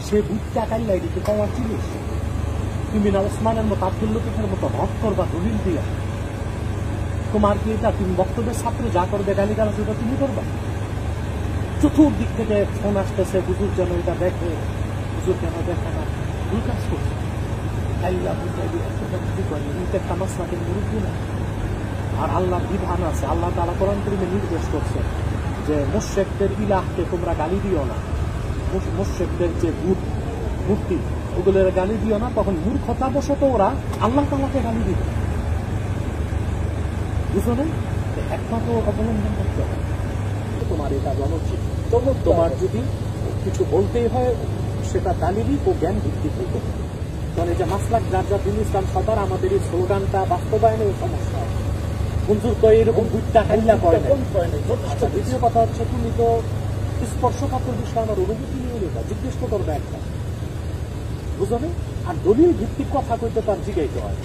সে বুটটা কাইলা এদিকে পাওয়ার জিনিস তুমি না ওসমানের মতো আব্দুল লতিফের মতো হক করবা দলিল দিয়া তোমার কি এটা তুমি বক্তব্যের ছাত্র যা করবে গালিগালাজ ওটা তুমি করবা। চতুর্দিক থেকে ফোন আসতেছে হুজুর যেন এটা দেখে, হুজুর কেন দেখে না, ভুল কাজ করছে। আর আল্লাহর বিধান আছে, আল্লাহ তাআলা কোরআন কারীমে নির্দেশ করছে যে মুশরিকদের ইলাহকে তোমরা গালি দিও না, মুশরিকদের যে মূর্তি ওগুলোর গালি দিও না। তখন মূর্খতাবশত ওরা আল্লাহ তাআলাকে গালি দিবে, বুঝো না? একমাত্র অবলম্বন করতে হবে তোমার এটা অনুচিত। তোমার যদি কিছু বলতেই হয় সেটা দালিলি ও জ্ঞান ভিত্তিক হইতে হবে। কারণ এই যে মাসলাক যার যা দিন ইসলাম সবার আমাদের এই স্লোগানটা বাস্তবায়নের সমস্যা। হুজুর তো এরকম বুটটা হাইলা করে না। দ্বিতীয় কথা হচ্ছে তুমি তো স্পর্শকাতর বিষয় আমার অনুভূতি নিয়ে নেবা, জিজ্ঞেস তো করবে একটা, বুঝো না? আর দলিল ভিত্তিক কথা কইতে তার জিজ্ঞাসা হয়।